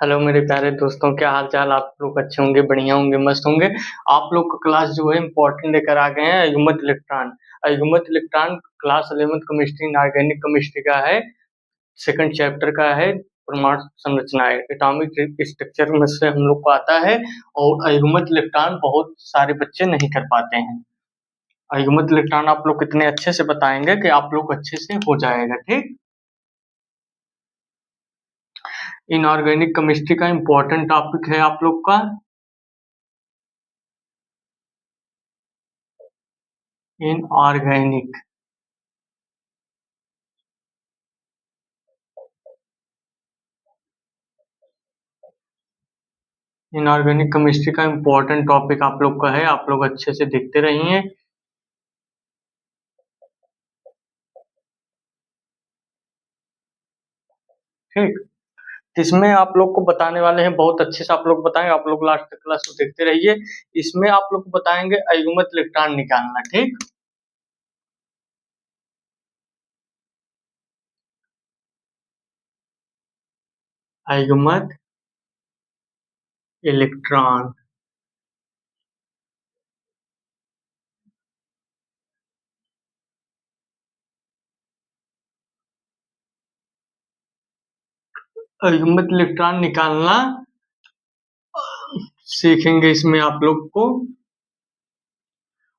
Hello मेरे प्यारे दोस्तों, क्या हाल चाल। आप लोग अच्छे होंगे, बढ़िया होंगे, मस्त होंगे। आप लोग का क्लास जो है इम्पोर्टेंट लेकर आ गए हैं। अयुग्मित इलेक्ट्रॉन। अयुग्मित electron class 11th chemistry inorganic chemistry का है। सेकंड चैप्टर का है। परमाणु संरचनाएं, एटॉमिक स्ट्रक्चर में से हम लोग को आता है। और अयुग्मित इलेक्ट्रॉन बहुत सारे बच्चे नहीं कर पाते हैं। अयुग्मित इलेक्ट्रॉन आप लोग कितने अच्छे से बताएंगे कि आप लोग अच्छे से हो जाएगा। ठीक। इनऑर्गेनिक केमिस्ट्री का इम्पोर्टेंट टॉपिक है आप लोग का इनऑर्गेनिक। इनऑर्गेनिक केमिस्ट्री का इम्पोर्टेंट टॉपिक आप लोग का है। आप लोग अच्छे से देखते रहिए। ठीक। इसमें आप लोग को बताने वाले हैं, बहुत अच्छे से आप लोग बताएंगे। आप लोग लास्ट तक क्लास को देखते रहिए। इसमें आप लोग को बताएंगे अयुग्मित इलेक्ट्रॉन निकालना। ठीक। अयुग्मित इलेक्ट्रॉन। अयुग्मित इलेक्ट्रॉन निकालना सीखेंगे इसमें आप लोग को।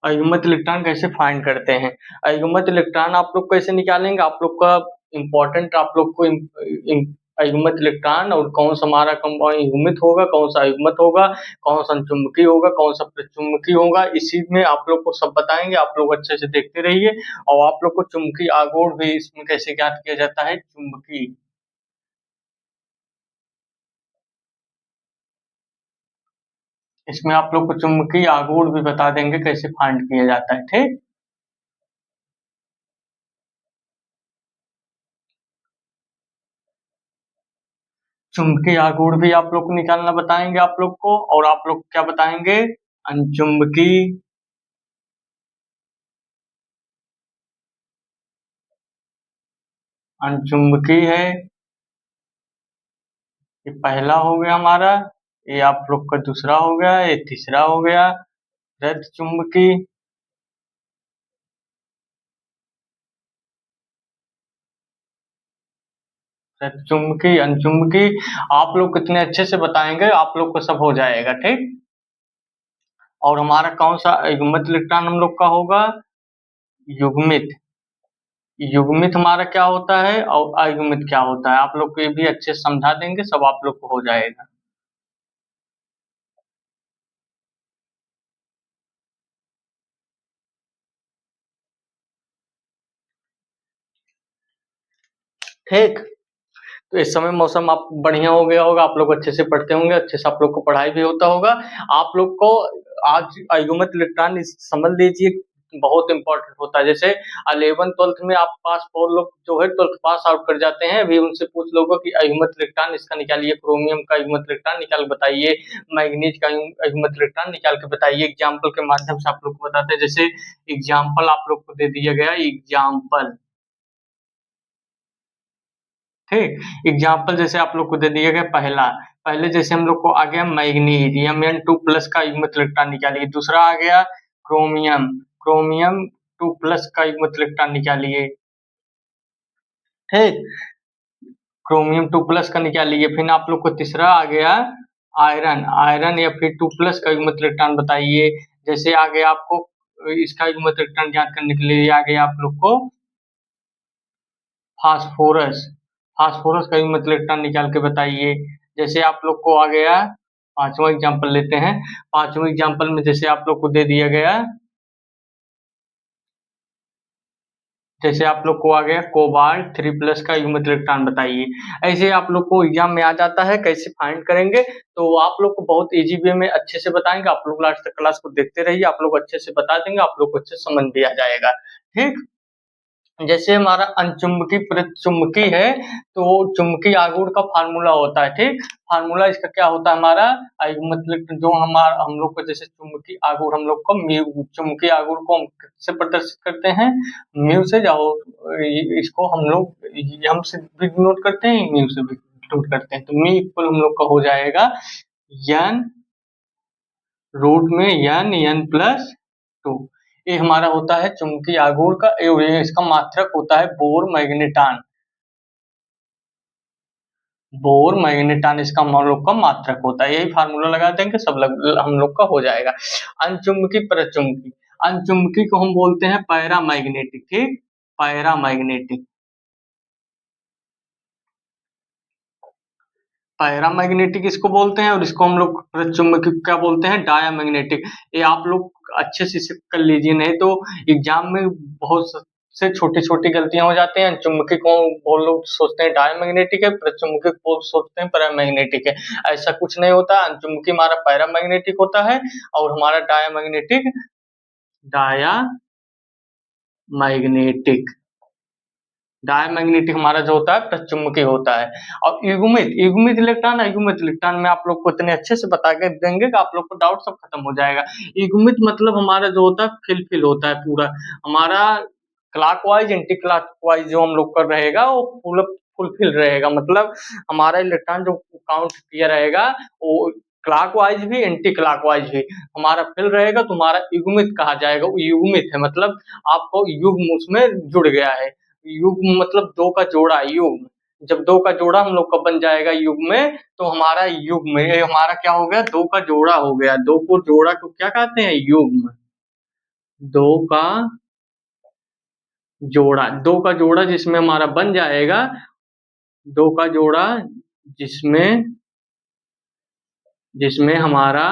अयुग्मित इलेक्ट्रॉन कैसे फाइंड करते हैं। अयुग्मित इलेक्ट्रॉन आप लोग कैसे निकालेंगे। आप लोग का इम्पोर्टेंट, आप लोग को अयुग्मित इलेक्ट्रॉन और कौन सा हमारा कंपाउंड युग्मित होगा, कौन सा अयुग्मित होगा, कौन सा चुंबकीय होगा, कौन सा प्रचुंबकीय होगा, इसी में आप लोग को सब बताएंगे। आप लोग अच्छे से देखते रहिए। और आप लोग को चुंबकीय आघूर्ण भी इसमें कैसे ज्ञात किया जाता है। चुंबकीय, इसमें आप लोग को चुंबकीय आघूर्ण भी बता देंगे कैसे फाइंड किया जाता है। ठीक। चुंबकीय आघूर्ण भी आप लोग को निकालना बताएंगे आप लोग को। और आप लोग क्या बताएंगे, अनचुंबकीय। अनचुंबकीय है, ये पहला हो गया हमारा। ये आप लोग का दूसरा हो गया, ये तीसरा हो गया। रैद चुंबकीय। रैद चुंबकीय, अनचुंबकीय। आप लोग कितने अच्छे से बताएंगे, आप लोग को सब हो जाएगा। ठीक। और हमारा कौन सा युग्मित इलेक्ट्रॉन हम लोग का होगा, युग्मित। युग्मित हमारा क्या होता है और अयुग्मित क्या होता है, आप लोग को ये भी अच्छे से समझा देंगे, सब आप लोग को हो जाएगा। ठीक। तो इस समय मौसम आप बढ़िया हो गया होगा, आप लोग अच्छे से पढ़ते होंगे, अच्छे से आप लोग को पढ़ाई भी होता होगा। आप लोग को आज अयुग्मित इलेक्ट्रॉन समझ लीजिए, बहुत इंपॉर्टेंट होता है। जैसे 11th 12th में आप पास, बहुत लोग जो है 12th पास आउट कर जाते हैं। अभी उनसे पूछ लोगों कि अयुग्मित इलेक्ट्रॉन इसका निकालिए, क्रोमियम का अयुग्मित इलेक्ट्रॉन निकाल के बताइए, मैग्नीज का अयुग्मित इलेक्ट्रॉन निकाल के बताइए। एग्जाम्पल के माध्यम से आप लोग को बताते हैं। जैसे एग्जाम्पल आप लोग को दे दिया गया, एग्जाम्पल। ठीक। एग्जाम्पल जैसे आप लोग को दे दिया गया, पहला, पहले जैसे हम लोग को आ गया मैग्नीज, Mn2+ का युग्मित इलेक्ट्रॉन निकालिए। दूसरा आ गया क्रोमियम, क्रोमियम 2+ का युग्मित इलेक्ट्रॉन निकालिए। ठीक। क्रोमियम 2+ का निकालिए। फिर आप लोग को तीसरा आ गया आयरन, आयरन या फिर 2+ का युग्मित इलेक्ट्रॉन बताइए। जैसे आ गया आपको इसका युग्मित इलेक्ट्रॉन ज्ञात करने के लिए आ गया आप लोग को फास्फोरस, फास्फोरस का युग्मित इलेक्ट्रॉन निकाल के बताइए। जैसे आप लोग को आ गया, पांचवा एग्जाम्पल लेते हैं। पांचवें एग्जाम्पल में जैसे आप लोग को दे दिया गया, जैसे आप लोग को आ गया कोबाल्ट 3+ का युग्मित इलेक्ट्रॉन बताइए। ऐसे आप लोग को एग्जाम में आ जाता है, कैसे फाइंड करेंगे। तो आप लोग को बहुत इजी वे में अच्छे से बताएंगे। आप लोग लास्ट तक क्लास को देखते रहिए, आप लोग अच्छे से बता देंगे, आप लोग को अच्छे से समझ भी आ जाएगा। ठीक। जैसे हमारा अनचुंबकीय प्रतिचुंबकीय है, तो चुंबकीय आघूर्ण का फार्मूला होता है। ठीक। फार्मूला इसका क्या होता है हमारा, मतलब जो हमारा हम लोग को जैसे चुंबकीय आघूर्ण, हम लोग को म्यू, चुंबकीय आघूर्ण को हम किससे प्रदर्शित करते हैं, म्यू से। जाओ इसको हम लोग एम से भी डिनोट करते हैं, म्यू से भी सब्स्टिट्यूट करते हैं, तो मी इक्वल हम लोग का हो जाएगा n रूट में n प्लस 2। ये हमारा होता है चुंबकीय आघूर्ण का, इसका मात्रक होता है बोर मैग्नेटान। बोर मैग्नेटान इसका हम लोग का मात्रक होता है। यही फार्मूला लगा देंगे सब हम लोग का हो जाएगा। अनचुंबकी परचुंबकी, अनचुंबकी को हम बोलते हैं पैरामैग्नेटिक, ठीक, पैरामैग्नेटिक। पैरामैग्नेटिक इसको बोलते हैं, और इसको हम लोग प्रचुंबकी क्या बोलते हैं, डायामैग्नेटिक। ये आप लोग अच्छे से कर लीजिए, नहीं तो एग्जाम में बहुत से छोटी छोटी गलतियां हो जाती हैं। चुंबकी को बहुत लोग सोचते हैं डायामैग्नेटिक है, प्रचुंबकी को सोचते हैं पैरामैग्नेटिक है। ऐसा कुछ नहीं होता। चुंबकी हमारा पैरामैग्नेटिक होता है और हमारा डायामैग्नेटिक डायमैग्नेटिक हमारा जो होता है प्रचुंबकीय होता है। और युग्मित इलेक्ट्रॉन में आप लोग को इतने अच्छे से बता के देंगे कि आप लोग को डाउट सब खत्म हो जाएगा। युग्मित मतलब हमारा जो होता है फिल होता है पूरा, हमारा क्लॉकवाइज एंटी क्लॉकवाइज जो हम लोग का रहेगा वो फुलफिल रहेगा। मतलब हमारा इलेक्ट्रॉन जो काउंट किया रहेगा वो क्लॉकवाइज भी एंटी क्लॉकवाइज भी हमारा फिल रहेगा, तो हमारा युग्मित कहा जाएगा। वो युग्मित है मतलब आपको युग्म उसमें जुड़ गया है। युग्म मतलब दो का जोड़ा, युग्म। जब दो का जोड़ा हम लोग का बन जाएगा युग्म में, तो हमारा युग्म ये हमारा क्या हो गया, दो का जोड़ा हो गया। दो को जोड़ा को क्या कहते हैं, युग्म। दो का जोड़ा, दो का जोड़ा जिसमें हमारा बन जाएगा, दो का जोड़ा जिसमें जिसमें हमारा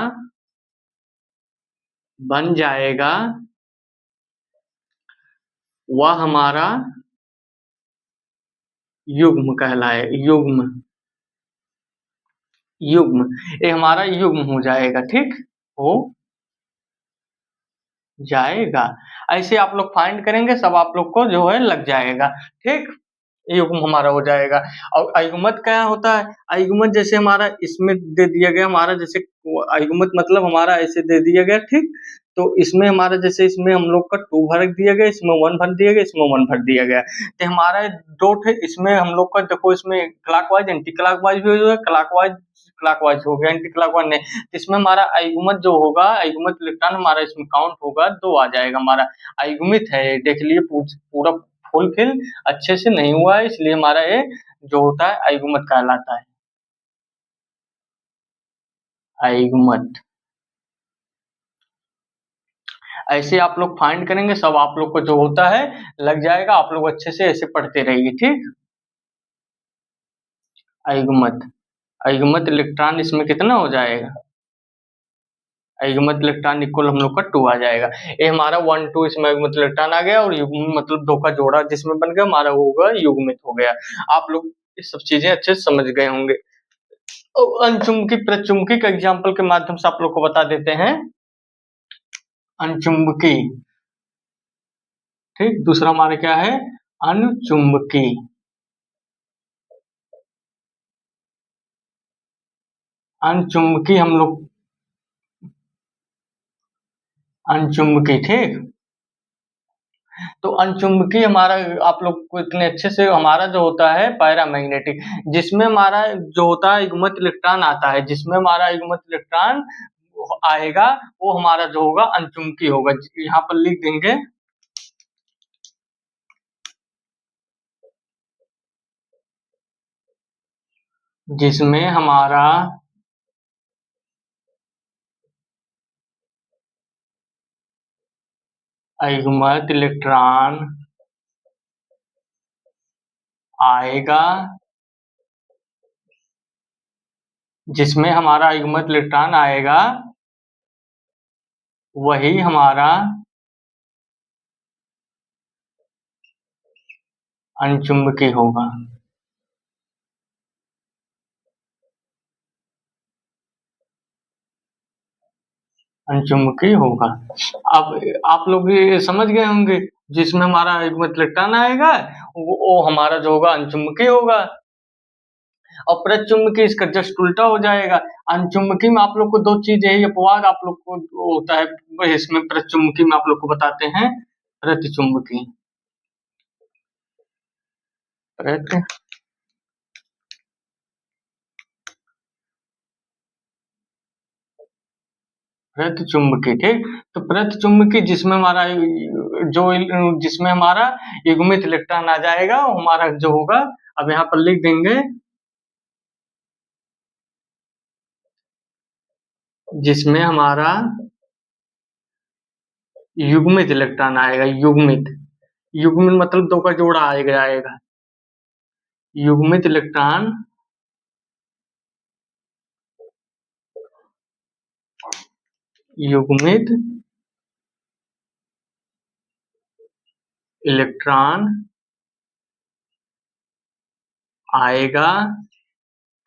बन जाएगा वह हमारा युग्म कहलाए, युग्म। युग्म ये हमारा युग्म हो जाएगा, ठीक हो जाएगा। ऐसे आप लोग फाइंड करेंगे सब आप लोग को जो है लग जाएगा, ठीक। युग्म हमारा हो जाएगा। और अयुग्मत क्या होता है, अयुग्मत जैसे हमारा इसमें दे दिया गया, हमारा जैसे अयुग्मत मतलब हमारा ऐसे दे दिया गया, ठीक। तो इसमें हमारा जैसे इसमें हम लोग का 2 भर दिया गया, इसमें 1 भर दिया गया, इसमें 1 भर दिया गया, तो हमारा डॉट है इसमें हम लोग का। देखो इसमें क्लॉकवाइज एंटी क्लॉकवाइज भी हो गया, क्लॉकवाइज क्लॉकवाइज हो गया, एंटी क्लॉकवाइज नहीं। इसमें हमारा अयुग्मत जो होगा, अयुग्मत इलेक्ट्रॉन हमारा इसमें काउंट होगा 2 आ जाएगा हमारा। अयुग्मित है, देख लिए पूरा फुलफिल अच्छे से नहीं हुआ है, इसलिए हमारा ये जो होता है अयुग्मत कहलाता है, अयुग्मत। ऐसे आप लोग फाइंड करेंगे सब आप लोग को जो होता है लग जाएगा। आप लोग अच्छे से ऐसे पढ़ते रहिए, ठीक। अयुग्मत, अयुग्मत इलेक्ट्रॉन इसमें कितना हो जाएगा, अयुग्मत इलेक्ट्रॉन इक्वल हम लोग का 2 आ जाएगा। ये हमारा 1 2 इसमें अयुग्मत इलेक्ट्रॉन आ गया, और युग्म मतलब दो का जोड़ा जिसमें बन गया हमारा वो होगा युग्मित हो गया। आप लोग ये सब चीजें अच्छे से समझ गए होंगे। अनचुंबकी प्रचुंबकी का एग्जाम्पल के माध्यम से आप लोग को बता देते हैं। अनचुंबकी, ठीक, दूसरा हमारा क्या है, अनचुंबकी। अनचुंबकी हम लोग, अनचुंबकी, ठीक। तो अनचुंबकी हमारा आप लोग को इतने अच्छे से हमारा जो होता है पैरामैग्नेटिक, जिसमें हमारा जो होता है युग्मित इलेक्ट्रॉन आता है, जिसमें हमारा युग्मित इलेक्ट्रॉन आएगा वो हमारा जो होगा अनचुंबकी होगा। यहाँ पर लिख देंगे, जिसमें हमारा अयुग्मित इलेक्ट्रॉन आएगा, जिसमें हमारा अयुग्मित इलेक्ट्रॉन आएगा वही हमारा अनचुंबकी होगा। अनचुंबकी होगा। अब आप लोग ये समझ गए होंगे, जिसमें हमारा युग्मित इलेक्ट्रॉन आएगा वो हमारा जो होगा अनचुंबकी होगा। और प्रचुंबकी इसका जस्ट उल्टा हो जाएगा। अनचुंबकी में आप लोग को 2 चीज यही अपवाद आप लोग को होता है, इसमें प्रचुंबकी में आप लोग को बताते हैं प्रतिचुंबकी, प्रतिचुंबकी, ठीक। तो प्रतिचुंबकी जिसमें हमारा जो जिसमें हमारा युग्मित इलेक्ट्रॉन आ जाएगा, वो हमारा जो होगा, अब यहाँ पर लिख देंगे, जिसमें हमारा युग्मित इलेक्ट्रॉन आएगा, युग्मित। युग्मित मतलब दो का जोड़ा आएगा। युग्मित इलेक्ट्रॉन युग्मित इलेक्ट्रॉन आएगा,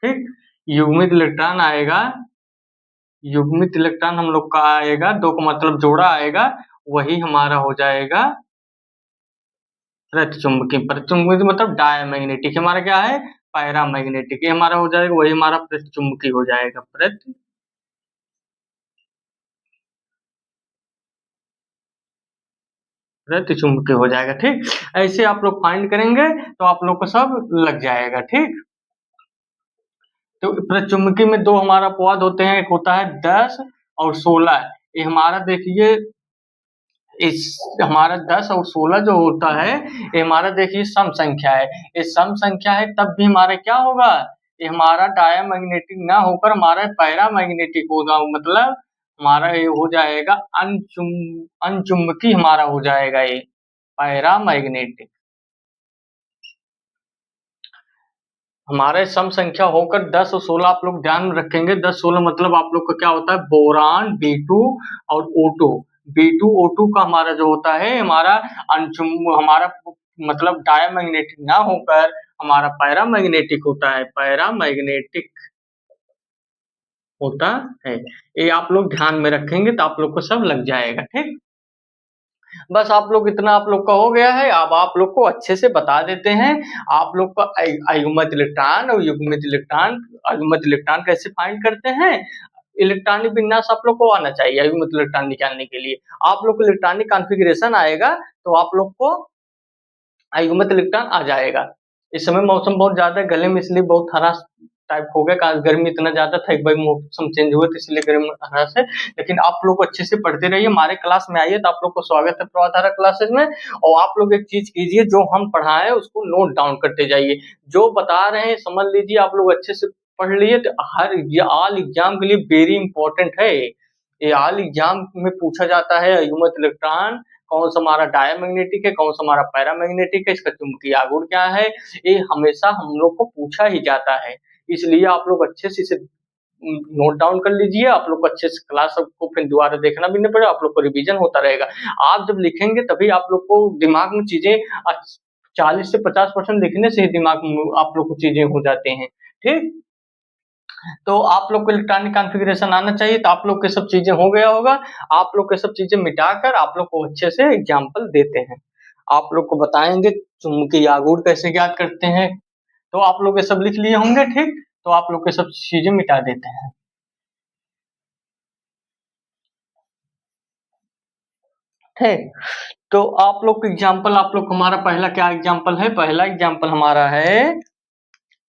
ठीक। युग्मित इलेक्ट्रॉन आएगा, युग्मित इलेक्ट्रॉन हम लोग का आएगा, दो का मतलब जोड़ा आएगा, वही हमारा हो जाएगा प्रतिचुंबकी। प्रतिचुंबकी मतलब डायमैग्नेटिक, हमारा क्या है, पैरामैग्नेटिक, ये हमारा हो जाएगा, वही हमारा प्रतिचुंबकी हो जाएगा, प्रतिचुंबकी हो जाएगा, ठीक। ऐसे आप लोग फाइंड करेंगे तो आप लोग को सब लग जाएगा, ठीक। तो प्रतिचुंबकी में दो हमारा अपवाद होते हैं, एक होता है 10 और 16। ये हमारा देखिए, इस हमारा 10 और 16 जो होता है, ये हमारा देखिए सम संख्या है। ये सम संख्या है तब भी हमारा क्या होगा, ये हमारा डायमैग्नेटिक ना होकर हमारा पैरामैग्नेटिक होगा, मतलब हमारा ये हो जाएगा अनचुंबकी हमारा हो जाएगा, ये पैरामैग्नेटिक। हमारे सम संख्या होकर 10 और 16 आप लोग ध्यान में रखेंगे। 10-16 मतलब आप लोग का क्या होता है, बोरान, B2 और O2। B2 O2 का हमारा जो होता है, हमारा हमारा मतलब डायमैग्नेटिक ना होकर हमारा पैरामैग्नेटिक होता है, पैरामैग्नेटिक होता है। ये आप लोग ध्यान में रखेंगे तो आप लोग को सब लग जाएगा, ठीक। बस आप लोग इतना आप लोग का हो गया है। अब आप लोग को अच्छे से बता देते हैं, आप लोग का अयुग्मित इलेक्ट्रॉन और युग्मित इलेक्ट्रॉन, अयुग्मित इलेक्ट्रॉन कैसे फाइंड करते हैं, इलेक्ट्रॉनिक विन्यास आप लोग को आना चाहिए अयुग्मित इलेक्ट्रॉन निकालने के लिए। आप लोग को इलेक्ट्रॉनिक कॉन्फ़िगरेशन आएगा तो आप लोग को अयुग्मित इलेक्ट्रॉन आ जाएगा। इस समय मौसम बहुत ज्यादा गले में इसलिए बहुत हरास टाइप हो गया, गर्मी इतना ज्यादा था, एक बार मौसम चेंज हुआ तो इसलिए गर्मी हरास है। लेकिन आप लोग अच्छे से पढ़ते रहिए, हमारे क्लास में आइए, तो आप लोग को स्वागत है प्रभाधारा क्लासेस में। और आप लोग एक चीज कीजिए, जो हम पढ़ाए उसको नोट डाउन करते जाइए, जो बता रहे हैं समझ लीजिए, आप लोग अच्छे से पढ़ लिए तो हर ऑल एग्जाम के लिए वेरी इंपॉर्टेंट है। ये ऑल एग्जाम में पूछा जाता है अयुग्मित इलेक्ट्रॉन कौन सा हमारा डायमैग्नेटिक है, कौन सा हमारा पैरामैग्नेटिक है, इसका चुंबकीय आघूर्ण क्या है, ये हमेशा हम लोग को पूछा ही जाता है। इसलिए आप लोग अच्छे से इसे नोट डाउन कर लीजिए, आप लोग को अच्छे से क्लास को फिर दोबारा देखना भी नहीं पड़ेगा, आप लोग को रिवीजन होता रहेगा। आप जब लिखेंगे तभी आप लोग को दिमाग में चीजें 40 से 50% लिखने से ही दिमाग में आप लोग को चीजें हो जाती हैं, ठीक। तो आप लोग को इलेक्ट्रॉनिक कॉन्फ़िगरेशन आना चाहिए, तो आप लोग के सब चीजें हो गया होगा। आप लोग के सब चीजें मिटाकर आप लोग को अच्छे से एग्जाम्पल देते हैं, आप लोग को बताएंगे चुंबकीय आघूर्ण कैसे ज्ञात करते हैं, तो आप लोग ये सब लिख लिए होंगे, ठीक। तो आप लोग के सब चीजें मिटा देते हैं, ठीक। तो आप लोग एग्जाम्पल, आप लोग हमारा पहला क्या एग्जाम्पल है, पहला एग्जाम्पल हमारा है,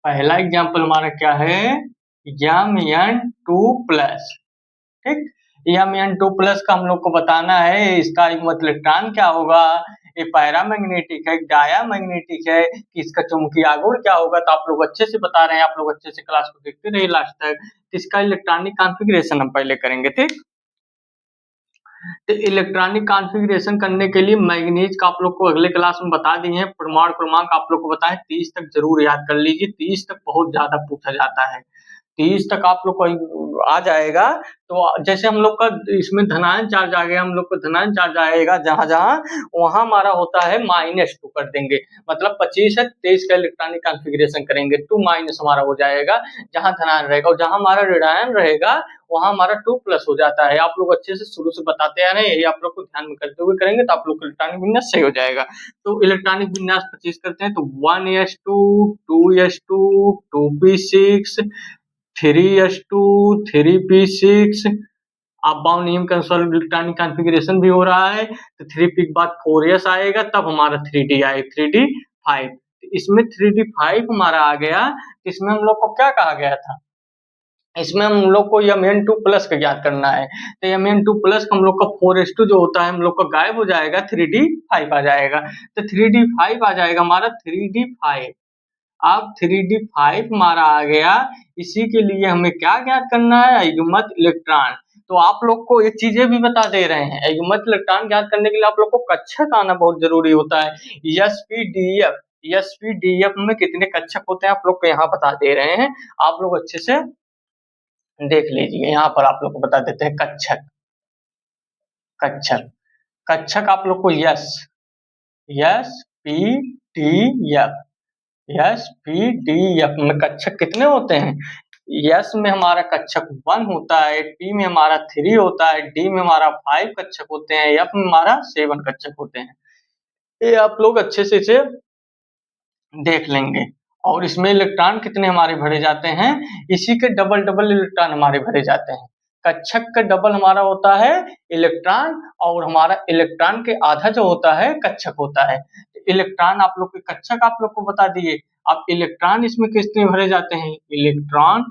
पहला एग्जाम्पल हमारा क्या है, Mn2+, ठीक। Mn2+ का हम लोग को बताना है इसका अयुग्मित इलेक्ट्रॉन क्या होगा, ये पैरामैग्नेटिक है, डायमैग्नेटिक है, कि इसका चुंबकीय आघूर्ण क्या होगा। तो आप लोग अच्छे से बता रहे हैं, आप लोग अच्छे से क्लास को देखते रहिए लास्ट तक। इसका इलेक्ट्रॉनिक कॉन्फ़िगरेशन हम पहले करेंगे, ठीक। तो इलेक्ट्रॉनिक कॉन्फ़िगरेशन करने के लिए मैग्नीज का आप लोग को अगले क्लास में बता दिए हैं, परमाणु क्रमांक आप लोग को बताएं, 30 तक जरूर याद कर लीजिए, 30 तक बहुत ज्यादा पूछा जाता है, 30 तक आप लोग को आ जाएगा। तो जैसे हम लोग का इसमें धनायन चार्ज आ गया, हम लोग को धनायन चार्ज आएगा जहां जहां, वहां हमारा होता है -2 कर देंगे, मतलब 25 है 23 का इलेक्ट्रॉनिक कॉन्फ़िगरेशन करेंगे, 2- हमारा हो जाएगा जहां धनायन रहेगा, और जहां हमारा ऋणायन रहेगा वहां हमारा 2+ हो जाता है। आप लोग अच्छे से शुरू से बताते आ रहे हैं, यही आप लोग को ध्यान में करते हुए करेंगे तो आप लोग का इलेक्ट्रॉनिक विन्यास सही हो जाएगा। तो इलेक्ट्रॉनिक विन्यास 25 करते हैं तो 1s2 2s2 2p6 3s2 3p6, up bound नियम के अनुसार इलेक्ट्रॉनिक कॉन्फ़िगरेशन भी हो रहा है, तो 3p के बाद 4s आएगा, तब हमारा 3d आए 3d5। इसमें 3d5 हमारा आ गया, इसमें हम लोग को क्या कहा गया था, इसमें हम लोग को Mn2 प्लस का ज्ञात करना है। तो Mn2 प्लस का हम लोग का 4s2 जो होता है हम लोग का गायब हो जाएगा, 3d5 आ जाएगा। तो 3d5 आ जाएगा हमारा 3d5। अब 3d5 हमारा आ गया। इसी के लिए हमें क्या ज्ञात करना है, युग्मत इलेक्ट्रॉन। तो आप लोग को ये चीजें भी बता दे रहे हैं, युग्मत इलेक्ट्रॉन ज्ञात करने के लिए आप लोग को कक्षक आना बहुत जरूरी होता है। sp-df में कितने कक्षक होते हैं आप लोग को यहाँ बता दे रहे हैं। आप लोग अच्छे से देख लीजिए, यहाँ पर आप लोग को बता देते हैं कक्षक। कक्षक कक्षक आप लोग को एस पी डी एफ में कक्षक कितने होते हैं। यस में हमारा कक्षक 1 होता है, पी में हमारा 3 होता है, डी में हमारा 5 कक्षक होते हैं, एफ में हमारा 7 कक्षक होते हैं। ये आप लोग अच्छे से इसे देख लेंगे। और इसमें इलेक्ट्रॉन कितने हमारे भरे जाते हैं, इसी के डबल डबल इलेक्ट्रॉन हमारे भरे जाते हैं। कक्षक का डबल हमारा होता है इलेक्ट्रॉन, और हमारा इलेक्ट्रॉन के आधा जो होता है कक्षक होता है। इलेक्ट्रॉन आप लोग के कक्षक आप लोग को बता दिए। अब इलेक्ट्रॉन इसमें कितने भरे जाते हैं, इलेक्ट्रॉन,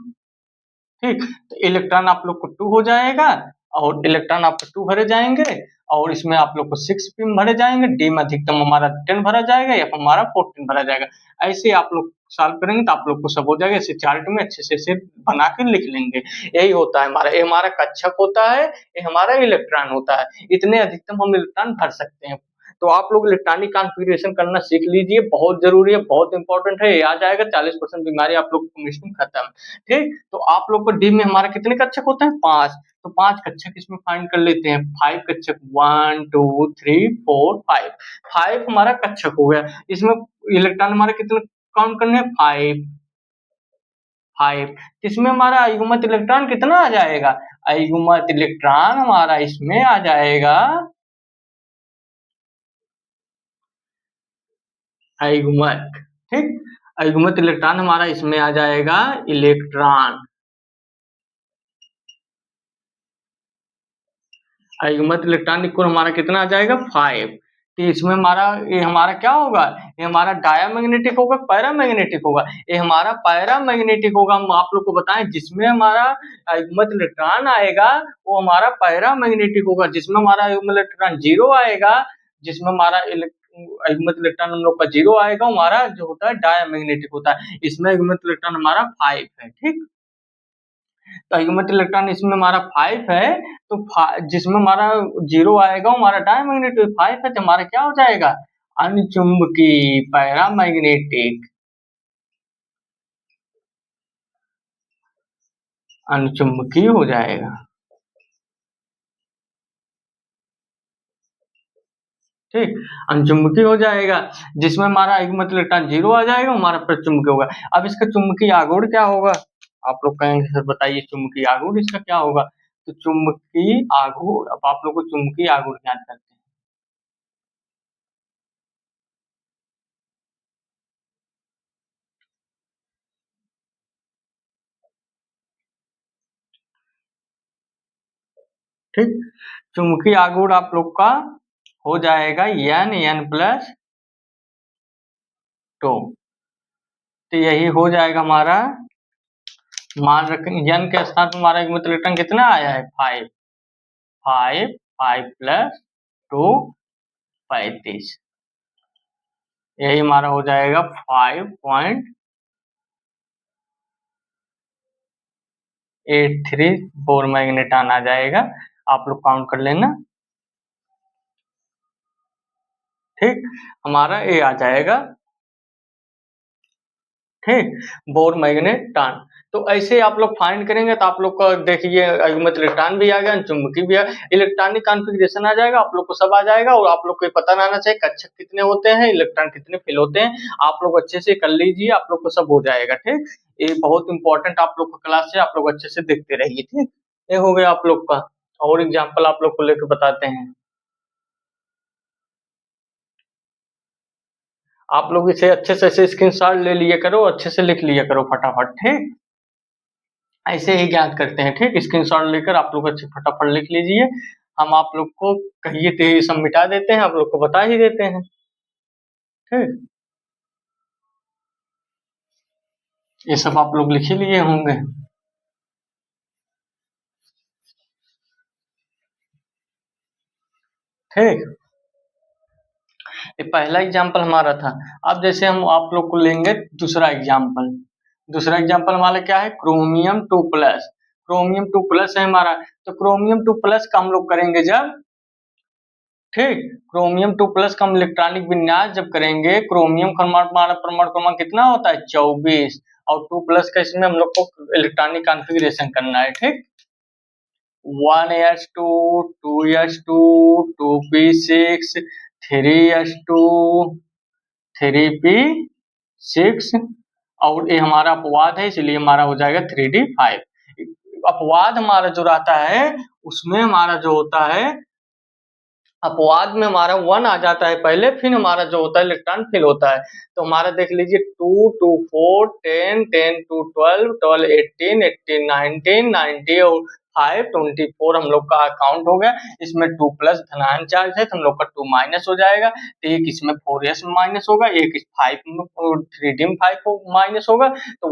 ठीक। तो इलेक्ट्रॉन आप लोग को 2 हो जाएगा, और इलेक्ट्रॉन आपको 2 भरे जाएंगे, और इसमें आप लोग को 6 पिन भरे जाएंगे। डी में अधिकतम हमारा 10 भरा जाएगा, या हमारा 14 भरा जाएगा। ऐसे आप लोग सॉल्व करेंगे तो आप लोग को सब हो जाएगा। इसे चार्ट में अच्छे से बना के लिख लेंगे। यही होता है हमारा, ये हमारा कक्षक होता है, ये हमारा इलेक्ट्रॉन होता है। इतने अधिकतम हम इलेक्ट्रॉन भर सकते हैं। तो आप लोग इलेक्ट्रॉनिक कॉन्फ़िगरेशन करना सीख लीजिए, बहुत जरूरी है, बहुत इंपॉर्टेंट है। ये आ जाएगा 40% बीमारी आप लोग को मिशन खत्म, ठीक। तो आप लोग को डी में हमारा कितने कक्षक होते हैं, 5। तो 5 कक्षक इसमें फाइंड कर लेते हैं। 5 कक्षक 1 2 3 4 5, 5 हमारा कक्षक हो गया। इसमें इलेक्ट्रॉन हमारे कितने काउंट करने हैं, 5 5। इसमें हमारा अयुग्मित इलेक्ट्रॉन कितना आ जाएगा, अयुग्मित इलेक्ट्रॉन हमारा इसमें आ जाएगा, अयुग्मित, ठीक। अयुग्मित इलेक्ट्रॉन हमारा इसमें आ जाएगा, इलेक्ट्रॉन, अयुग्मित इलेक्ट्रॉन इक्वल हमारा कितना आ जाएगा, 5। तो इसमें हमारा, ये हमारा क्या होगा, ये हमारा डायामैग्नेटिक होगा, पैरामैग्नेटिक होगा। ये हमारा पैरामैग्नेटिक होगा। हम आप लोग को बताएं, जिसमें हमारा अयुग्मित इलेक्ट्रॉन आएगा वो हमारा पैरामैग्नेटिक होगा। जिसमें हमारा अयुग्मित इलेक्ट्रॉन 0 आएगा, जिसमें हमारा अयुग्मित इलेक्ट्रॉन हम लोग का 0 आएगा, हमारा जो होता है डायामैग्नेटिक होता है। इसमें अयुग्मित इलेक्ट्रॉन हमारा 5 है, ठीक। तो अयुग्मित इलेक्ट्रॉन इसमें हमारा 5 है, तो जिसमें हमारा 0 आएगा हमारा डायमैग्नेटिक, 5 है तो हमारा क्या हो जाएगा, अनचुंबकी, पैरामैग्नेटिक, अनचुंबकी हो जाएगा, ठीक। अनचुंबकी हो जाएगा, जिसमें हमारा अयुग्मित इलेक्ट्रॉन 0 आ जाएगा, हमारा प्रचुंबकी होगा। अब इसका चुंबकीय आघूर्ण क्या होगा, आप लोग कहेंगे सर बताइए चुंबकीय आघूर्ण इसका क्या होगा। तो चुंबकीय आघूर्ण, अब आप लोग को चुंबकीय आघूर्ण ज्ञात करते हैं, ठीक। चुंबकीय आघूर्ण आप लोग का हो जाएगा n+2। तो यही हो जाएगा हमारा, मान रखें n के स्थान पर हमारा अयुग्मित इलेक्ट्रॉन कितना आया है, 5, 5 5 + 2 35। यही हमारा हो जाएगा 5.834 मैग्नेटॉन आ जाएगा। आप लोग काउंट कर लेना, ठीक। हमारा ये आ जाएगा, ठीक, बोर मैग्नेटॉन। तो ऐसे आप लोग फाइंड करेंगे तो आप लोग को देखिए अयुग्मित इलेक्ट्रॉन भी आ गया, चुंबकीय भी आ, इलेक्ट्रॉनिक कॉन्फ़िगरेशन आ जाएगा, आप लोग को सब आ जाएगा। और आप लोग को ये पता रहना चाहिए कक्षक कितने होते हैं, इलेक्ट्रॉन कितने फिल होते हैं। आप लोग अच्छे से कर लीजिए, आप लोग को सब हो जाएगा, ठीक। ये बहुत इंपॉर्टेंट आप लोग का क्लास है, आप लोग अच्छे से देखते रहिए, ठीक। ये हो गया आप लोग का। और एग्जाम्पल आप लोग को लेकर बताते हैं। आप लोग इसे अच्छे से ऐसे स्क्रीनशॉट ले लिया करो, अच्छे से लिख लिया करो फटाफट, ठीक। ऐसे ही ज्ञात करते हैं, ठीक। स्क्रीनशॉट लेकर आप लोग अच्छे फटाफट लिख लीजिए। हम आप लोग को कहिए तो ये सब मिटा देते हैं, आप लोग को बता ही देते हैं, ठीक। ये सब आप लोग लिख ही लिए होंगे। ठीक, ये पहला एग्जाम्पल हमारा था। अब जैसे हम आप लोग को लेंगे दूसरा एग्जाम्पल। दूसरा एग्जाम्पल हमारा क्या है, क्रोमियम 2+। क्रोमियम 2+ है हमारा, तो क्रोमियम 2+ का हम लोग करेंगे जब, ठीक, क्रोमियम 2+ का हम इलेक्ट्रॉनिक विन्यास जब करेंगे, क्रोमियम का हमारा परमाणु क्रमांक कितना होता है, 24, और 2+ का इसमें हम लोग को इलेक्ट्रॉनिक कॉन्फ़िगरेशन करना है, ठीक। 1s2, 2s2, 2p6, 3s2, 3p6, और ये हमारा अपवाद है, इसलिए हमारा हो जाएगा 3d5। अपवाद हमारा जो रहता है उसमें हमारा जो होता है, अपवाद में हमारा 1 आ जाता है पहले, फिर हमारा जो होता है इलेक्ट्रॉन फिल होता है। तो हमारा देख लीजिए 2 2 4 10 10 2 12 12 18 18 19 90 और 5 24 हम लोग का अकाउंट हो गया। इसमें 2+ धनायन चार्ज है तो हम लोग का 2 माइनस हो जाएगा, तो एक इसमें 4s में माइनस होगा, एक इस 5 में 3d में 5 माइनस होगा, तो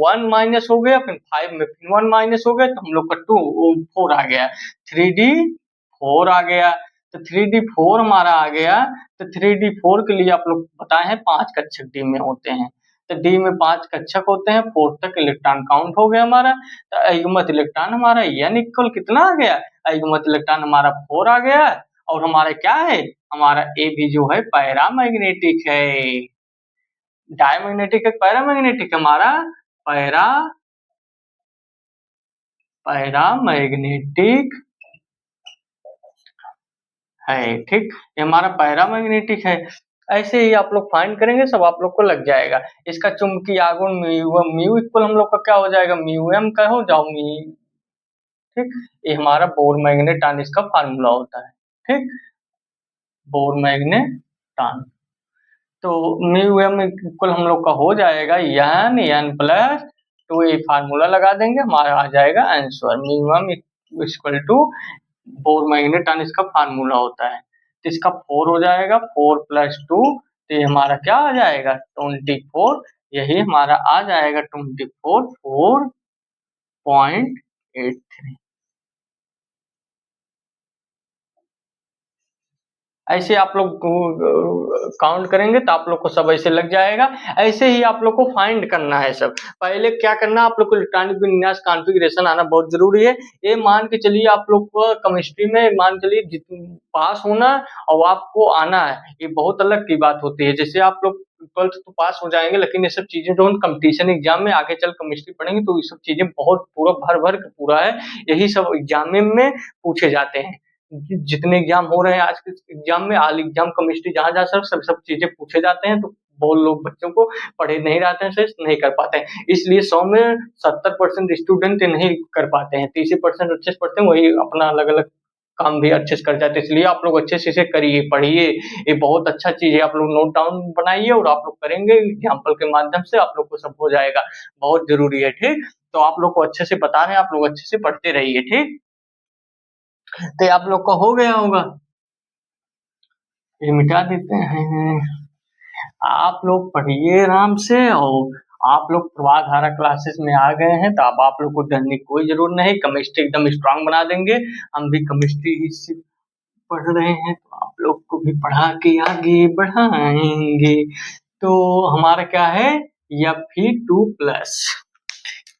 1 माइनस हो गया, फिर 5 में फिर 1 माइनस हो गया, तो हम लोग का 4 आ गया, 3d4 आ गया। तो 3d4 हमारा आ गया, तो 3d4 के लिए आप लोग बताए हैं 5 कक्षक डी में होते हैं, तो डी में 5 कक्षक होते हैं, 4 तक इलेक्ट्रॉन काउंट हो गया हमारा। तो अयुग्मित इलेक्ट्रॉन हमारा n इक्वल कितना आ गया, अयुग्मित इलेक्ट्रॉन हमारा 4 आ गया, और हमारा क्या है, हमारा ए भी जो है पैरामैग्नेटिक है। डायमैग्नेटिक है पैरामैग्नेटिक, हमारा पैरामैग्नेटिक है, ठीक, ये हमारा पैरामैग्नेटिक है। ऐसे ही आप लोग फाइंड करेंगे, सब आप लोग को लग जाएगा। इसका चुंबकीय आघूर्ण म्यू इक्वल हम लोग का क्या हो जाएगा, म्यू एम का हो जाओ म्यू, ठीक, ये हमारा बोर मैग्नेटान इसका फार्मूला होता है, ठीक, बोर मैग्नेटान। तो म्यू एम इक्वल हम लोग का हो जाएगा n+2, ये फार्मूला लगा देंगे, हमारा आ जाएगा answer. Mu m equal to Bohr magneton इसका फार्मूला होता है, तो इसका 4 हो जाएगा, 4 + 2, तो ये हमारा क्या आ जाएगा 24, यही हमारा आ जाएगा 24 4.83। ऐसे आप लोग काउंट करेंगे तो आप लोग को सब ऐसे लग जाएगा। ऐसे ही आप लोग को फाइंड करना है सब। पहले क्या करना है, आप लोग को इलेक्ट्रॉनिक विन्यास कॉन्फ़िगरेशन आना बहुत जरूरी है। ये मान के चलिए आप लोग को केमिस्ट्री में मान के चलिए पास होना और आपको आना है, ये बहुत अलग की बात होती है। जैसे आप लोग 12th तो पास हो जाएंगे, लेकिन ये सब चीजें जो कंपटीशन एग्जाम में आगे चल केमिस्ट्री पढ़ेंगे तो ये सब चीजें बहुत पूरा भर भर के पूरा है, यही सब एग्जाम में पूछे जाते हैं। जितने एग्जाम हो रहे हैं आज के एग्जाम में, ऑल एग्जाम केमिस्ट्री जहाँ जहाँ सब चीजें पूछे जाते हैं, तो बहुत लोग बच्चों को पढ़े नहीं रहते हैं, से नहीं कर पाते हैं, इसलिए 100 में 70% स्टूडेंट नहीं कर पाते हैं, 30% अच्छे से पढ़ते हैं, वही अपना अलग अलग काम भी अच्छे से कर जाते हैं। इसलिए आप लोग अच्छे से इसे करिए, पढ़िए, ये बहुत अच्छा चीज है, आप लोग नोट डाउन बनाइए और आप लोग करेंगे एग्जाम्पल के माध्यम से आप लोग को सब हो जाएगा, बहुत जरूरी है, ठीक। तो आप लोग को अच्छे से बता रहे हैं, आप लोग अच्छे से पढ़ते रहिए, ठीक। तो आप लोग का हो गया होगा, ये मिटा देते हैं। आप लोग पढ़िए आराम से, और आप लोग प्रवाहधारा क्लासेस में आ गए हैं, तो अब आप लोग को डरने की कोई जरूरत नहीं, केमिस्ट्री एकदम स्ट्रांग बना देंगे। हम भी केमिस्ट्री ही से पढ़ रहे हैं, तो आप लोग को भी पढ़ा के आगे बढ़ाएंगे। तो हमारा क्या है, Fe2+।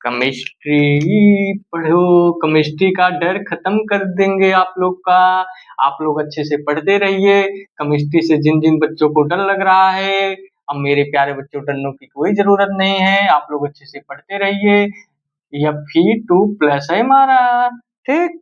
केमिस्ट्री पढ़ो, केमिस्ट्री का डर खत्म कर देंगे आप लोग का। आप लोग अच्छे से पढ़ते रहिए, केमिस्ट्री से जिन जिन बच्चों को डर लग रहा है, अब मेरे प्यारे बच्चों, डरने की कोई जरूरत नहीं है, आप लोग अच्छे से पढ़ते रहिए। यह Fe2+ है हमारा, ठीक।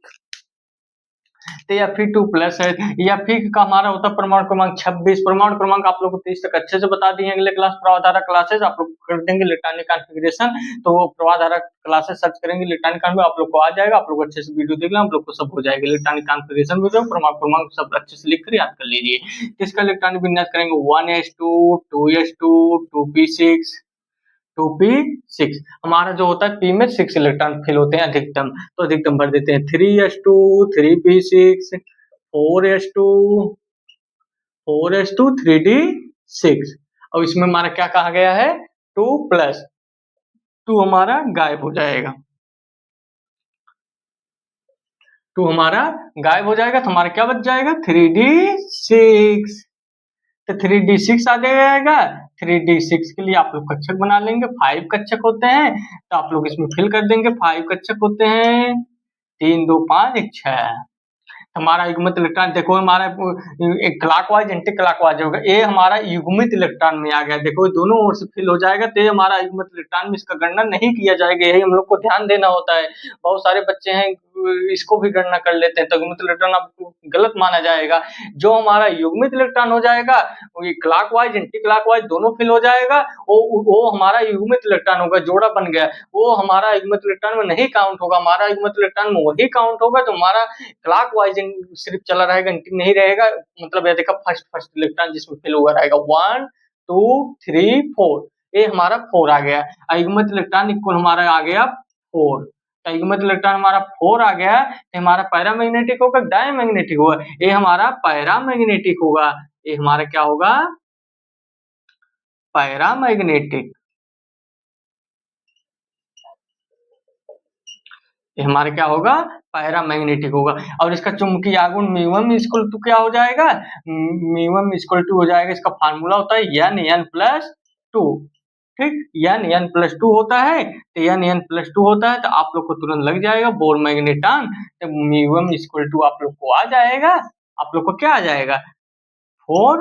तो Fe2+ है, Fe का हमारा होता है परमाणु क्रमांक 26। परमाणु क्रमांक आप लोग को 30 तक अच्छे से बता दिए, अगले क्लास प्रवाहधारा क्लासेस आप लोग कर देंगे इलेक्ट्रॉनिक कॉन्फ़िगरेशन, तो प्रवाहधारा क्लासेस सर्च करेंगे इलेक्ट्रॉनिक कॉन्फ़िगरेशन, आप लोग को आ जाएगा, आप लोग अच्छे से वीडियो देख लें, आप लोग को सब हो जाएगा। इलेक्ट्रॉनिक कॉन्फ़िगरेशन भी परमाणु क्रमांक सब अच्छे से लिख कर याद कर लीजिए। किसका इलेक्ट्रॉनिक विन्यास करेंगे, 1s2, 2s2, 2p6, 2p6। हमारा जो होता है पी में 6 इलेक्ट्रॉन फिल होते हैं अधिकतम, तो अधिकतम भर देते हैं 3s2, 3p6, 4s2, 4s2, 3d6, और इसमें हमारा क्या कहा गया है, 2+2 हमारा गायब हो जाएगा। 2 हमारा गायब हो जाएगा तो हमारा क्या बच जाएगा 3D6। तो 3D6 आ जाएगा। 3D6 के लिए आप लोग कक्षक बना लेंगे। 5 कक्षक होते हैं तो आप लोग इसमें फिल कर देंगे। 5 कक्षक होते हैं 3 2 5 1 6। हमारा युग्मित इलेक्ट्रॉन देखो हमारा एक क्लॉकवाइज एंटी क्लॉकवाइज होगा। ये हमारा युग्मित इलेक्ट्रॉन में आ गया। देखो दोनों ओर से फिल हो जाएगा तो ये हमारा युग्मित इलेक्ट्रॉन में इसका गणना नहीं किया जाएगा। यही हम लोग को ध्यान देना होता है। बहुत सारे बच्चे हैं इसको भी गणना कर लेते हैं तो युग्मित इलेक्ट्रॉन आपको गलत माना जाएगा। जो हमारा युग्मित इलेक्ट्रॉन हो जाएगा वो क्लॉकवाइज एंटी क्लॉकवाइज दोनों फिल हो जाएगा। वो हमारा युग्मित इलेक्ट्रॉन होगा, जोड़ा बन गया। वो हमारा युग्मित इलेक्ट्रॉन में नहीं काउंट होगा। हमारा युग्मित इलेक्ट्रॉन में वही काउंट होगा तो हमारा क्लॉकवाइज सिर्फ चला रहेगा, एंटी नहीं रहेगा। मतलब ये देखा फर्स्ट इलेक्ट्रॉन जिसमें फिल हुआ रहेगा 1 2 3 4। ये हमारा 4 आ गया। युग्मित इलेक्ट्रॉन इक्वल हमारा आ गया 4। युग्मित इलेक्ट्रॉन हमारा 4 आ गया तो हमारा पैरामैग्नेटिक होगा डायमैग्नेटिक होगा। ये हमारा पैरामैग्नेटिक होगा। ये हमारा क्या होगा पैरामैग्नेटिक। ये हमारा क्या होगा पैरामैग्नेटिक होगा। और इसका चुंबकीय आघूर्ण म्यू इक्वल टू क्या हो जाएगा म्यू इक्वल टू हो जाएगा। इसका फार्मूला होता है n+2। ठीक n+2 होता है तो n+2 होता है तो आप लोग को तुरंत लग जाएगा बोर मैग्नेटॉन। तो म्यू इक्वल टू आप लोग को आ जाएगा। आप लोग को क्या आ जाएगा 4।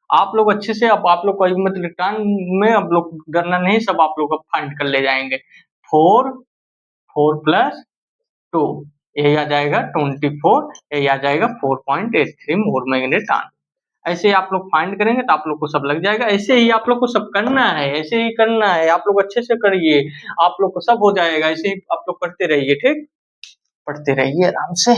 आप लोग अच्छे से अब आप लोग को युग्मित इलेक्ट्रॉन में अब लोग डरना नहीं, सब आप लोग फाइंड कर ले जाएंगे। 4 4+2 यही आ जाएगा 24। यही आ जाएगा 4.83 मोर मैग्नेटॉन। ऐसे आप लोग फाइंड करेंगे तो आप लोग को सब लग जाएगा। ऐसे ही आप लोग को सब करना है, ऐसे ही करना है। आप लोग अच्छे से करिए, आप लोग को सब हो जाएगा। ऐसे ही आप लोग करते रहिए। ठीक, पढ़ते रहिए आराम से।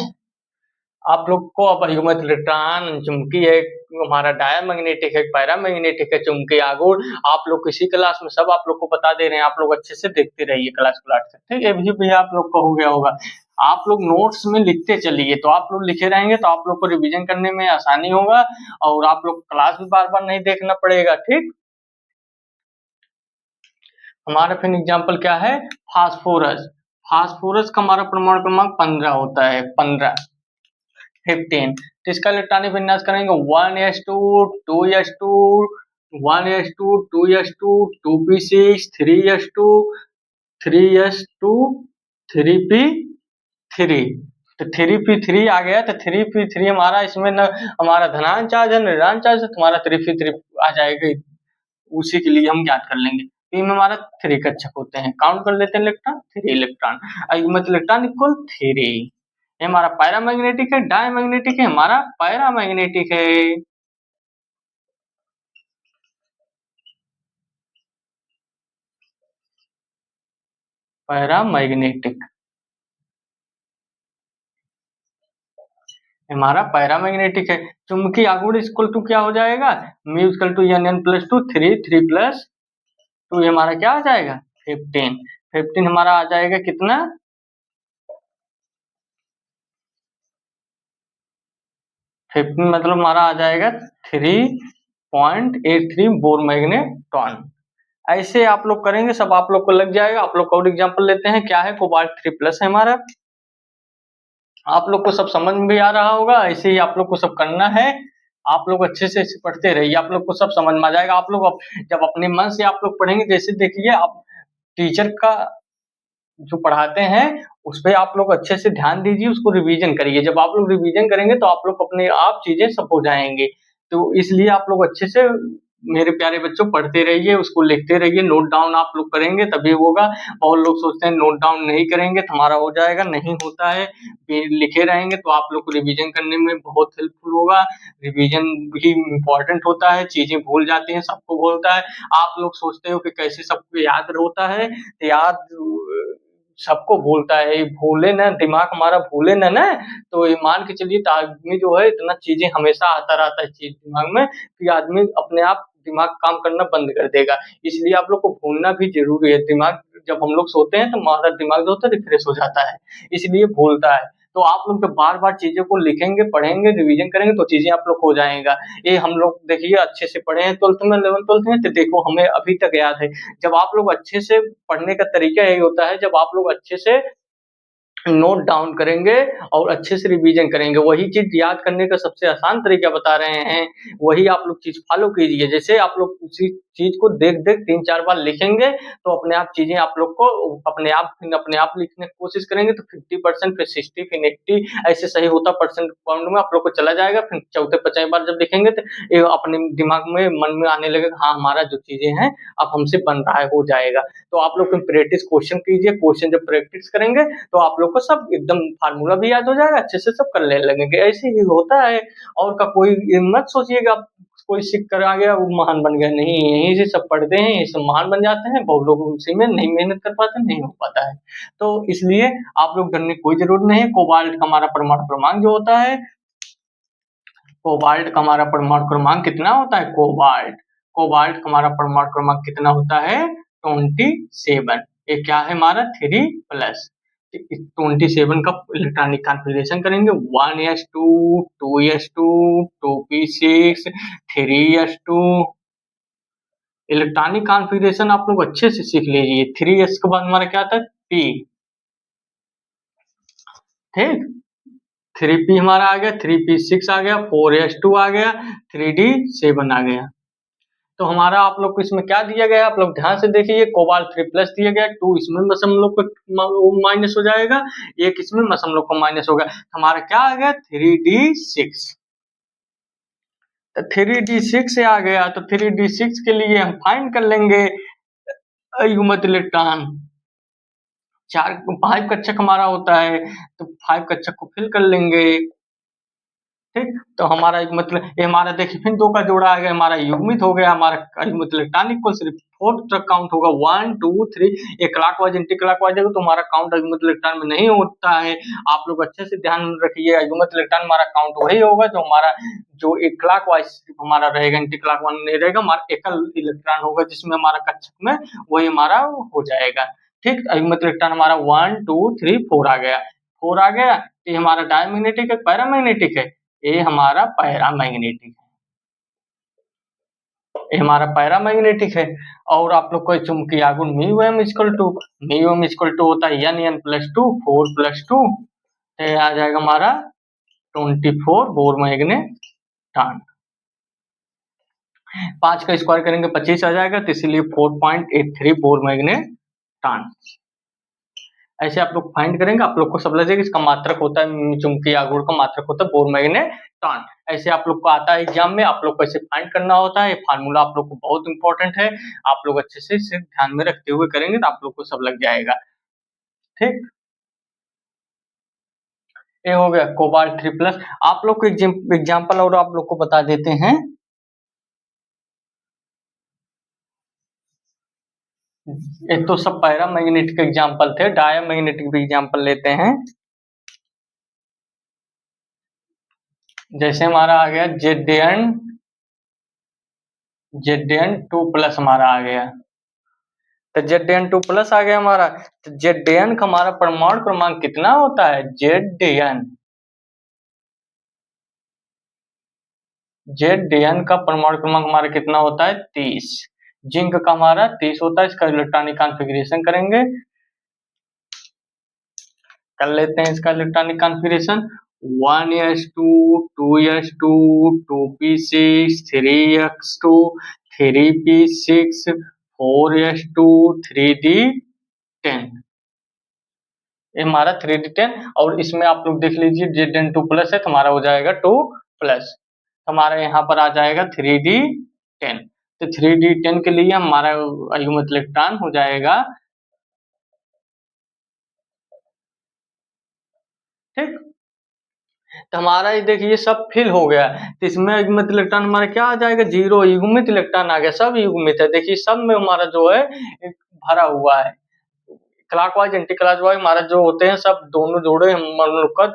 आप लोग को अब युग्मित इलेक्ट्रॉन चुंबकीय है, हमारा डायमैग्नेटिक है, पैरामैग्नेटिक है, चुंबकीय आघूर्ण आप लोग किसी क्लास में सब आप लोग को बता दे रहे हैं। आप लोग अच्छे से देखते रहिए क्लास को लास्ट तक। ठीक, ये भी आप लोग को हो गया होगा। आप लोग नोट्स में लिखते चलिए तो आप लोग लिखे रहेंगे तो आप लोग को रिवीजन करने में आसानी होगा और आप लोग क्लास भी बार बार नहीं देखना पड़ेगा। ठीक, हमारा फिर एग्जाम्पल क्या है फास्फोरस। फास्फोरस का हमारा परमाणु क्रमांक 15 होता है। 15 तो इसका इलेक्ट्रॉनिक विन्यास करेंगे 1s2 2s2 1s2 2s2 2p6 3s2 3s2 3p3। तो 3p3 आ गया तो 3p3 हमारा इसमें न हमारा धनात्मक चार्ज है ऋणात्मक चार्ज है। तुम्हारा 3p3 आ जाएगा। उसी के लिए हम ज्ञात कर लेंगे। पी में हमारा 3 कक्षक होते हैं। काउंट कर लेते हैं इलेक्ट्रॉन 3 इलेक्ट्रॉन। युग्मित इलेक्ट्रॉन इक्वल 3। ये हमारा पैरामैग्नेटिक है डायमैग्नेटिक है हमारा पैरामैग्नेटिक है। पैरामैग्नेटिक हमारा पैरामैग्नेटिक है। चुंबकीय आघूर्ण इक्वल टू क्या हो जाएगा म्यू इक्वल टू n+2 3+2 ये हमारा क्या आ जाएगा 15। 15 हमारा आ जाएगा कितना 15 मतलब हमारा आ जाएगा 3.83 बोर मैग्नेटॉन। ऐसे आप लोग करेंगे सब आप लोग को लग जाएगा। आप लोग को और एग्जांपल लेते हैं। क्या है कोबाल्ट 3+ है हमारा। आप लोग को सब समझ में भी आ रहा होगा। ऐसे ही आप लोग को सब करना है। आप लोग अच्छे से पढ़ते रहिए, आप लोग को सब समझ में आ जाएगा। आप लोग जब अपने मन से आप लोग पढ़ेंगे, जैसे देखिए आप टीचर का जो पढ़ाते हैं उस पे आप लोग अच्छे से ध्यान दीजिए, उसको रिवीजन करिए। जब आप लोग रिवीजन करेंगे तो आप लोग अपने आप चीजें सब हो जाएंगे। तो इसलिए आप लोग अच्छे से मेरे प्यारे बच्चों पढ़ते रहिए, उसको लिखते रहिए, नोट डाउन आप लोग करेंगे तभी होगा। बहुत लोग सोचते हैं नोट डाउन नहीं करेंगे तो हमारा हो जाएगा, नहीं होता है। लिखे रहेंगे तो आप लोग को रिवीजन करने में बहुत हेल्पफुल होगा। रिवीजन भी इम्पोर्टेंट होता है, चीजें भूल जाती हैं, सबको भूलता है। आप लोग सोचते हो कि कैसे सबको याद होता है, याद सबको भूलता है। भूले ना दिमाग हमारा भूले ना तो ये मान के चलिए तो आदमी जो है इतना चीजें हमेशा आता रहता है चीज दिमाग में कि आदमी अपने आप दिमाग काम करना बंद कर देगा। इसलिए आप लोग को भूलना भी जरूरी है। दिमाग जब हम लोग सोते हैं तो हमारा दिमाग जो होता है रिफ्रेश हो जाता है, इसलिए भूलता है। तो आप लोग जब बार बार चीजों को लिखेंगे पढ़ेंगे रिवीजन करेंगे तो चीजें आप लोग हो जाएगा। ये हम लोग देखिए अच्छे से पढ़े हैं 12th में 11th 12th में, तो देखो हमें अभी तक याद है। जब आप लोग अच्छे से पढ़ने का तरीका यही होता है, जब आप लोग अच्छे से नोट डाउन करेंगे और अच्छे से रिवीजन करेंगे। वही चीज़ याद करने का सबसे आसान तरीका बता रहे हैं, वही आप लोग चीज़ फ़ॉलो कीजिए। जैसे आप लोग उसी चीज़ को देख-देख 3-4 बार लिखेंगे, तो अपने आप चीज़ें आप लोग को अपने आप लिखने की कोशिश करेंगे तो 50% फिर 60 फिर 80 ऐसे सही होता परसेंट पॉइंट में आप लोग को चला जाएगा। फिर चौथे-पाँचवें बार जब लिखेंगे तो ये अपने दिमाग में, मन में आने लगेगा, हाँ, हमारा जो चीज़ें हैं अब हमसे बन रहा है, हो जाएगा। तो आप लोग प्रैक्टिस क्वेश्चन कीजिए, क्वेश्चन जब प्रैक्टिस करेंगे तो आप लोग को सब एकदम फार्मूला भी याद हो जाएगा, अच्छे से सब करने लगेंगे। ऐसे ही होता है, और का कोई ये मत सोचिएगा आप कोई सीख कर आ गया वो महान बन गया, नहीं, यहीं से सब पढ़ते हैं, ये सब महान बन जाते हैं, बहुत लोग उसी में नहीं मेहनत कर पाते, नहीं हो पाता है। तो इसलिए आप लोग डरने की कोई ज़रूरत नहीं है। कोबाल्ट का हमारा परमाणु क्रमांक जो होता है, कोबाल्ट का हमारा परमाणु क्रमांक कितना होता है? कोबाल्ट का हमारा परमाणु क्रमांक कितना होता है? 27। ये क्या है हमारा? 3 प्लस 27 का इलेक्ट्रॉनिक कॉन्फ़िगरेशन करेंगे। 1s2, 2s2, 2p6, 3s2। Electronic configuration आप लोग अच्छे से सीख लीजिए। 3s के बाद हमारा क्या आता है? p, ठीक? 3p हमारा आ गया, 3p6 आ गया, 4s2 आ गया, 3d7 आ गया। तो हमारा आप लोग को इसमें क्या दिया गया है, आप लोग ध्यान से देखिए। कोबाल्ट 3 प्लस दिया गया है, 2 इसमें बस हम लोग को माइनस हो जाएगा, 1 इसमें बस हम लोग को माइनस होगा। हमारा क्या आ गया? 3d6। तो 3d6 से आ गया, तो 3d6 के लिए हम फाइंड कर लेंगे युग्मित इलेक्ट्रॉन। 5 कक्षक हमारा होता है, तो 5 कक्षक को फिल कर लेंगे, ठीक? तो हमारा एक मतलब ये हमारा देखिए फिर 2 का जोड़ा आ गया, हमारा युग्मित हो गया, हमारा युग्मित इलेक्ट्रॉनिक को सिर्फ 4 तक काउंट होगा, 1 2 3। ये क्लॉकवाइज एंटी क्लॉकवाइज है तो हमारा काउंट युग्मित इलेक्ट्रॉन में नहीं होता है। आप लोग अच्छे से ध्यान रखिए, युग्मित इलेक्ट्रॉन हमारा काउंट वही होगा जो हमारा जो एक क्लॉकवाइज हमारा रहेगा, एंटी क्लॉकवाइज नहीं रहेगा, हमारा एकल इलेक्ट्रॉन होगा जिसमें हमारा कक्षक में वही हमारा हो जाएगा, ठीक? युग्मित इलेक्ट्रॉन हमारा 1 2 3 4 आ गया, 4 आ गया। ये हमारा डायमैग्नेटिक है, पैरामैग्नेटिक है? ये हमारा पैरामैग्नेटिक है, ये हमारा पैरामैग्नेटिक है। और आप लोग को चुंबकीय आघूर्ण म्यू होता है n+2 4+2, ये आ जाएगा हमारा 24 बोर मैग्नेट्रॉन। 5 का स्क्वायर करेंगे 25 आ जाएगा, तो इसलिए 4.83 बोर मैग्नेट्रॉन। ऐसे आप लोग फाइंड करेंगे, आप लोग को सब लगेगा इसका मात्रक होता है, चुंबकीय आघूर्ण का मात्रक होता है बोर मैग्नेट्रॉन। ऐसे आप लोग को आता है एग्जाम में, आप लोग को ऐसे फाइंड करना होता है। ये फार्मूला आप लोग को बहुत इंपॉर्टेंट है, आप लोग अच्छे से इसे ध्यान में रखते हुए करेंगे तो आप लोग को सब लग जाएगा, ठीक? ये हो गया कोबाल्ट 3 प्लस। आप लोग को एग्जाम्पल और आप लोग को बता देते हैं। एक तो सब पैरामैग्नेटिक एग्जाम्पल थे, डायमैग्नेटिक भी एग्जाम्पल लेते हैं। जैसे हमारा आ गया Zn2 प्लस हमारा आ गया, तो Zn2 प्लस आ गया हमारा। तो Zn का हमारा परमाणु क्रमांक कितना होता है? Zn का परमाणु क्रमांक हमारा कितना होता है? 30। जिंक का हमारा 30 होता है। इसका इलेक्ट्रॉनिक कॉन्फ़िगरेशन करेंगे, कर लेते हैं इसका electronic configuration. 1s2 2s2 2p6 3x2 3p6 4s2 3d10, ये हमारा 3d10। और इसमें आप लोग देख लीजिए Zn2 प्लस है तो हमारा हो जाएगा 2 प्लस, हमारा यहाँ पर आ जाएगा 3d10। तो 3d10 के लिए हमारा युग्मित इलेक्ट्रॉन हो जाएगा, ठीक? तो हमारा ये देखिए सब फिल हो गया, तो इसमें युग्मित इलेक्ट्रॉन हमारा क्या आ जाएगा? 0 युग्मित इलेक्ट्रॉन आ गया, सब युग्मित है। देखिए सब में हमारा जो है भरा हुआ है, क्लॉकवाइज एंटी क्लॉकवाइज हमारा जो होते हैं सब दोनों जोड़े हम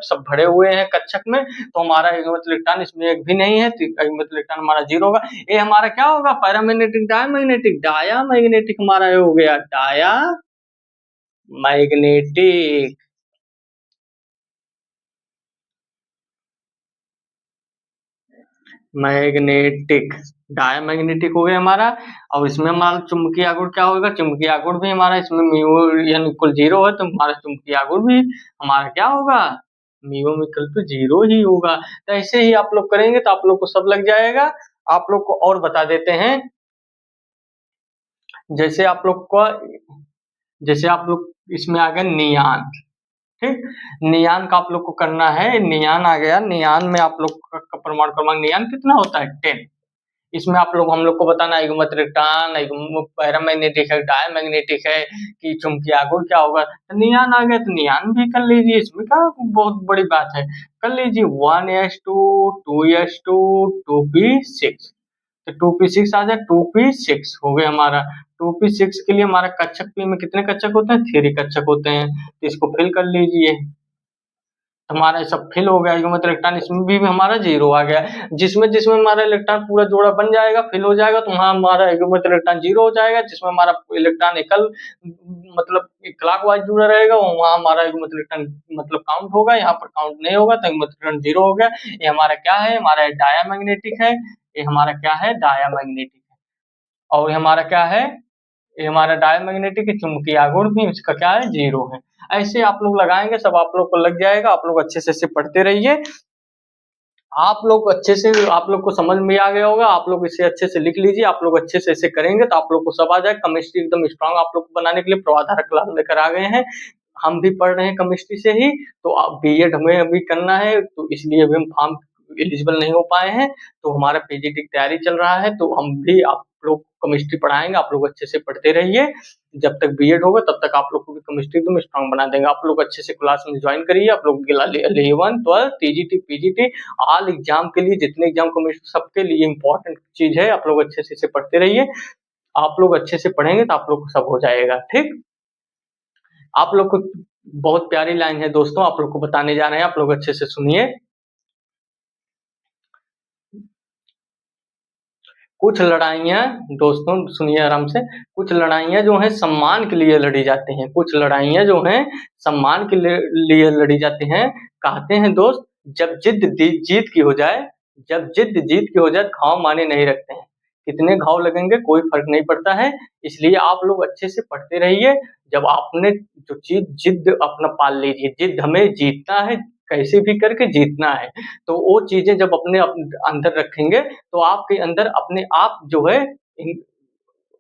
सब भरे हुए हैं कक्षक में। तो हमारा युग्मित इलेक्ट्रॉन इसमें एक भी नहीं है, तो युग्मित इलेक्ट्रॉन हमारा 0 होगा। ये हमारा क्या होगा? पैरामैग्नेटिक डायमैग्नेटिक, डायमैग्नेटिक हमारा हो गया, डायमैग्नेटिक। मैग्नेटिक, डायमैग्नेटिक हो गया हमारा। और इसमें हमारा चुंबकीय आघूर्ण क्या होगा, चुंबकीय आघूर्ण भी हमारा इसमें म्यू n इक्वल 0 है, तो हमारा चुंबकीय आघूर्ण भी हमारा क्या होगा, म्यू इक्वल टू 0 ही होगा। तो ऐसे ही आप लोग करेंगे तो आप लोग को सब लग जाएगा। आप लोग को और बता देते हैं, जैसे आप लोग को, जैसे आप लोग इसमें आ गए नियान, ठीक। नियान का आप लोग को करना है, नियान आ गया, नियान में आप लोग का परमाणु क्रमांक नियान कितना होता है, 10। इसमें आप लोग हम लोग को बताना है इलेक्ट्रॉन, पैरामैग्नेटिक है, डायमैग्नेटिक है, कि चुंबकीय आघूर्ण क्या होगा। तो नियान आ गया तो नियान भी कर लीजिए, इसमें क्या बहुत बड़ी बात है, कर लीजिए। 1s2 2s2 2p6, तो 2p6 आ जाए, 2p6 हो गया हमारा। 2p6 के लिए हमारा कक्षक P में कितने कक्षक होते हैं, 3 कक्षक होते हैं, तो इसको फिल कर लीजिए। हमारा सब फिल हो गया, मतलब इलेक्ट्रॉन इसमें भी हमारा 0 आ गया। जिसमें जिसमें हमारा इलेक्ट्रॉन पूरा जोड़ा बन जाएगा, फिल हो जाएगा, तो वहाँ हमारा मतलब इलेक्ट्रॉन 0 हो जाएगा। जिसमें हमारा इलेक्ट्रॉन एकल मतलब क्लॉकवाइज जुड़ा रहेगा, वहाँ हमारा मतलब इलेक्ट्रॉन मतलब काउंट होगा, यहाँ पर काउंट नहीं होगा, तो इलेक्ट्रॉन 0 हो गया। ये हमारा क्या है, हमारा डायमैग्नेटिक है, ये हमारा क्या है, डायमैग्नेटिक है। और ये हमारा क्या है, ये हमारा डायमैग्नेटिक चुंबकीय आघूर्ण भी इसका क्या है, 0 है। ऐसे आप लोग लगाएंगे, सब आप लोग को लग जाएगा। आप लोग अच्छे से पढ़ते रहिए। आप लोग अच्छे से, आप लोग को समझ में आ गया होगा। आप लोग इसे अच्छे से लिख लीजिए। आप लोग अच्छे से इसे करेंगे तो आप लोग को सब आ जाए। केमिस्ट्री एकदम स्ट्रांग आप लोग को बनाने के लिए प्रवाधार क्लास लेकर आ गए हैं। हम भी पढ़ रहे हैं केमिस्ट्री से ही, तो आप बीएड हमें अभी करना है, तो इसलिए अभी हम फॉर्म एलिजिबल नहीं हो पाए हैं। तो हमारा पीजीटी की तैयारी चल रहा है, तो हम भी आप लोग केमिस्ट्री पढ़ाएंगे। आप लोग अच्छे से पढ़ते रहिए। जब तक बीएड होगा तब तक आप लोग को भी केमिस्ट्री एकदम स्ट्रांग बना देंगे। आप लोग अच्छे से क्लास में ज्वाइन करिए। आप लोग 11 12 टीजीटी पीजीटी ऑल एग्जाम के लिए, जितने एग्जाम केमिस्ट्री सबके लिए इम्पोर्टेंट चीज है। आप लोग अच्छे से इसे पढ़ते रहिए। आप लोग अच्छे से पढ़ेंगे तो आप लोग को सब हो जाएगा, ठीक। आप लोग को बहुत प्यारी लाइन है दोस्तों, आप लोग को बताने जा रहे हैं, आप लोग अच्छे से सुनिए। कुछ लड़ाइयाँ, दोस्तों सुनिए आराम से, कुछ लड़ाइयाँ जो हैं सम्मान के लिए लड़ी जाती हैं। कुछ लड़ाइयाँ जो हैं सम्मान के लिए लड़ी जाती हैं। कहते हैं दोस्त, जब जिद जीत की हो जाए, जब जिद जीत की हो जाए, घाव माने नहीं रखते हैं। कितने घाव लगेंगे कोई फर्क नहीं पड़ता है। इसलिए आप लोग अच्छे से पढ़ते रहिए। जब आपने जो चीज जिद अपना पाल लीजिए, जिद हमें जीतना है, कैसे भी करके जीतना है। तो वो चीजें जब अपने अंदर रखेंगे, तो आपके अंदर अपने आप जो है,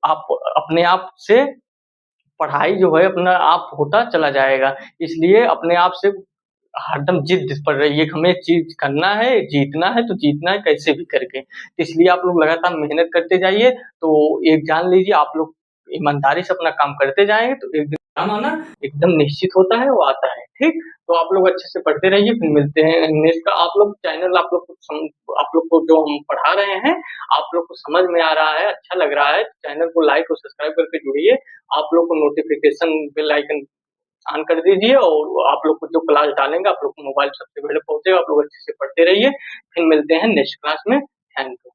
आप अपने आप से पढ़ाई जो है अपना आप होता चला जाएगा। इसलिए अपने आप से हरदम जिद पर रहिए, हमें चीज करना है, जीतना है तो जीतना है कैसे भी करके। इसलिए आप लोग लगातार मेहनत करते जाइए। तो एक जान लीजिए, आप लोग ईमानदारी से अपना काम करते जाएंगे तो एक दिन काम आना एकदम निश्चित होता है, वो आता है, ठीक। तो आप लोग अच्छे से पढ़ते रहिए। फिर मिलते हैं नेक्स्ट का। आप लोग चैनल, आप लोग को जो हम पढ़ा रहे हैं, आप लोग को समझ में आ रहा है, अच्छा लग रहा है, तो चैनल को लाइक और सब्सक्राइब करके जुड़िए। आप लोग को नोटिफिकेशन बेल आइकन ऑन कर दीजिए, और आप लोग को जो क्लास डालेंगे आप लोग को मोबाइल सबसे पहले पहुंचेगा। आप लोग अच्छे से पढ़ते रहिए। फिर मिलते हैं नेक्स्ट क्लास में। Thank you.